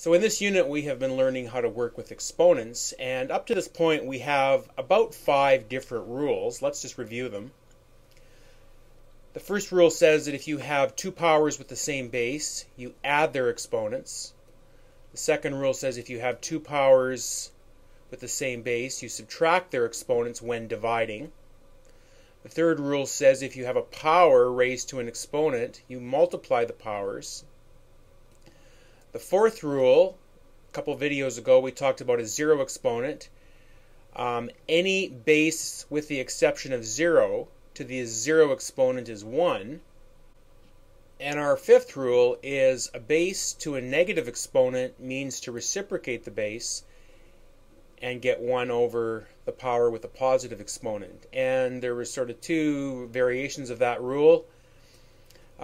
So in this unit we have been learning how to work with exponents, and up to this point we have about 5 different rules. Let's just review them. The first rule says that if you have two powers with the same base, you add their exponents. The second rule says if you have two powers with the same base, you subtract their exponents when dividing. The third rule says if you have a power raised to an exponent, you multiply the powers. The fourth rule, a couple videos ago we talked about a zero exponent. Any base with the exception of 0 to the zero exponent is 1. And our fifth rule is a base to a negative exponent means to reciprocate the base and get 1 over the power with a positive exponent. And there were sort of two variations of that rule.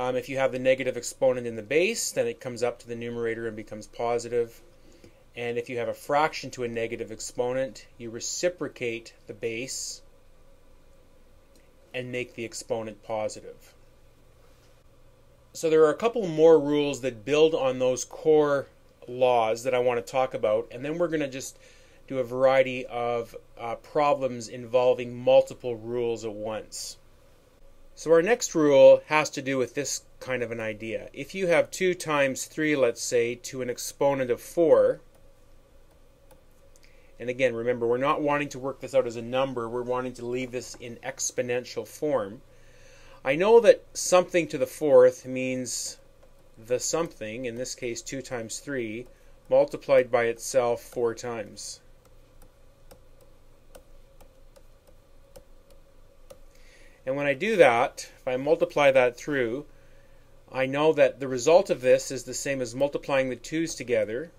If you have the negative exponent in the base, then it comes up to the numerator and becomes positive. And if you have a fraction to a negative exponent, you reciprocate the base and make the exponent positive. So there are a couple more rules that build on those core laws that I want to talk about, and then we're going to just do a variety of problems involving multiple rules at once. So our next rule has to do with this kind of an idea. If you have 2 times 3, let's say, to an exponent of 4, and again, remember, we're not wanting to work this out as a number, we're wanting to leave this in exponential form. I know that something to the 4th means the something, in this case 2 times 3, multiplied by itself 4 times. And when I do that, if I multiply that through, I know that the result of this is the same as multiplying the 2's together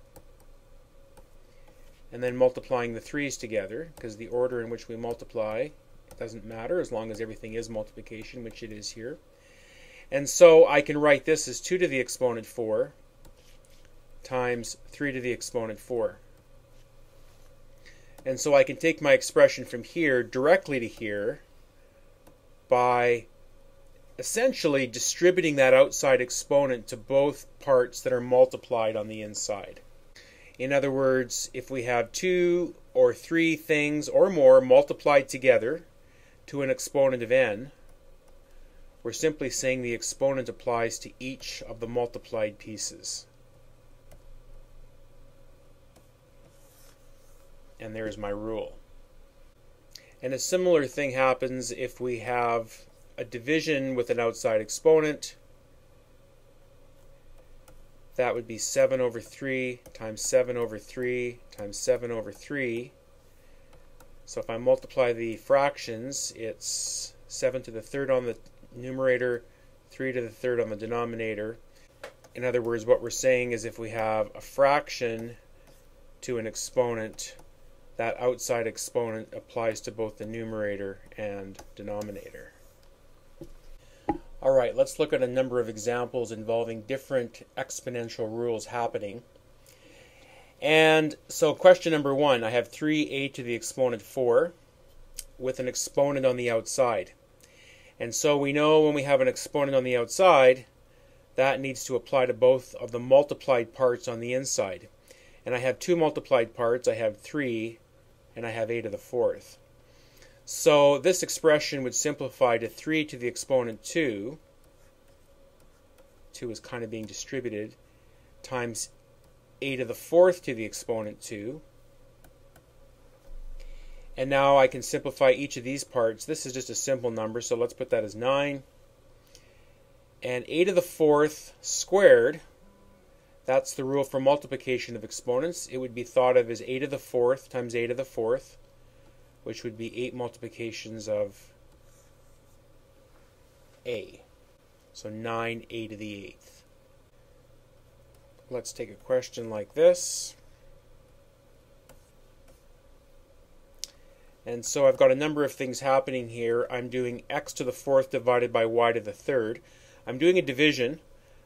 and then multiplying the 3's together, because the order in which we multiply doesn't matter as long as everything is multiplication, which it is here. And so I can write this as 2 to the exponent 4 times 3 to the exponent 4. And so I can take my expression from here directly to here by essentially distributing that outside exponent to both parts that are multiplied on the inside. In other words, if we have 2 or 3 things or more multiplied together to an exponent of n, we're simply saying the exponent applies to each of the multiplied pieces. And there's my rule. And a similar thing happens if we have a division with an outside exponent. That would be 7 over 3 times 7 over 3 times 7 over 3. So if I multiply the fractions, it's 7 to the 3rd on the numerator, 3 to the 3rd on the denominator. In other words, what we're saying is if we have a fraction to an exponent, that outside exponent applies to both the numerator and denominator. Alright, let's look at a number of examples involving different exponential rules happening. And so question number 1, I have 3a to the exponent 4 with an exponent on the outside. And so we know when we have an exponent on the outside, that needs to apply to both of the multiplied parts on the inside. And I have 2 multiplied parts, I have 3, and I have a to the 4th. So this expression would simplify to 3 to the exponent 2, 2 is kind of being distributed, times a to the 4th to the exponent 2. And now I can simplify each of these parts. This is just a simple number, so let's put that as 9. And a to the 4th squared, that's the rule for multiplication of exponents. It would be thought of as a to the 4th times a to the 4th, which would be 8 multiplications of a. So 9a to the 8th. Let's take a question like this. And so I've got a number of things happening here. I'm doing x to the 4th divided by y to the 3rd. I'm doing a division,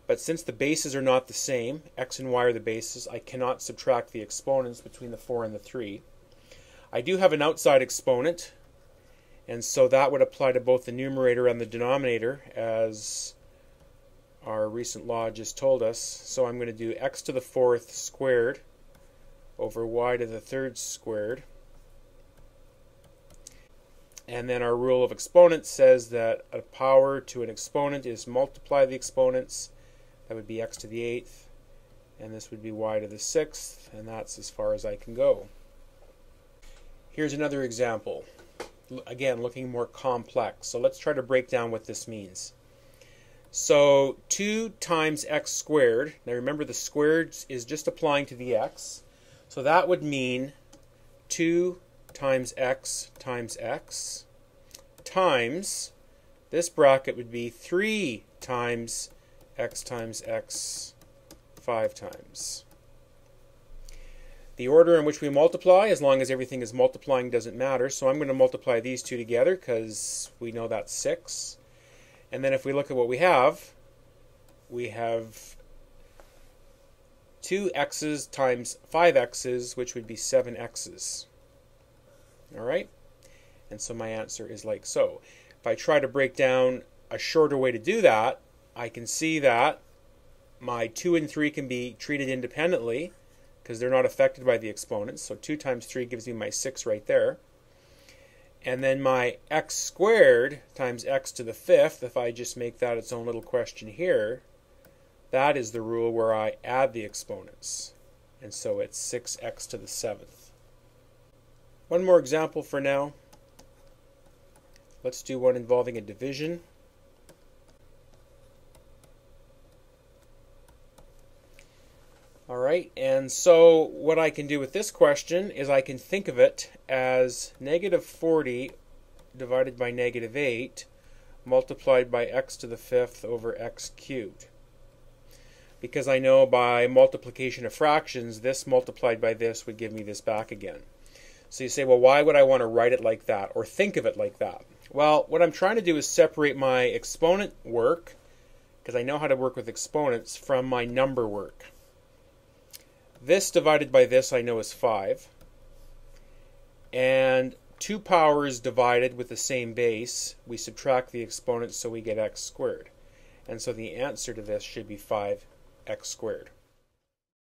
but since the bases are not the same, x and y are the bases, I cannot subtract the exponents between the 4 and the 3. I do have an outside exponent, and so that would apply to both the numerator and the denominator as our recent law just told us. So I'm going to do x to the 4th squared over y to the 3rd squared. And then our rule of exponents says that a power to an exponent is multiply the exponents. That would be x to the 8th, and this would be y to the 6th, and that's as far as I can go. Here's another example. Again, looking more complex. So let's try to break down what this means. So 2 times x squared, now remember the squared is just applying to the x, so that would mean 2 times x times times, this bracket would be 3 times x 5 times. The order in which we multiply, as long as everything is multiplying, doesn't matter. So I'm going to multiply these two together because we know that's 6. And then if we look at what we have 2x's times 5x's, which would be 7x's. All right? And so my answer is like so. If I try to break down a shorter way to do that, I can see that my 2 and 3 can be treated independently because they're not affected by the exponents. So 2 times 3 gives me my 6 right there. And then my x squared times x to the 5th, if I just make that its own little question here, that is the rule where I add the exponents. And so it's 6x to the 7th. One more example for now. Let's do one involving a division. All right, and so what I can do with this question is I can think of it as negative 40 divided by negative 8 multiplied by x to the 5th over x cubed. Because I know by multiplication of fractions, this multiplied by this would give me this back again. So you say, well, why would I want to write it like that or think of it like that? Well, what I'm trying to do is separate my exponent work, because I know how to work with exponents, from my number work. This divided by this I know is 5. And 2 powers divided with the same base, we subtract the exponents so we get x squared. And so the answer to this should be 5x squared.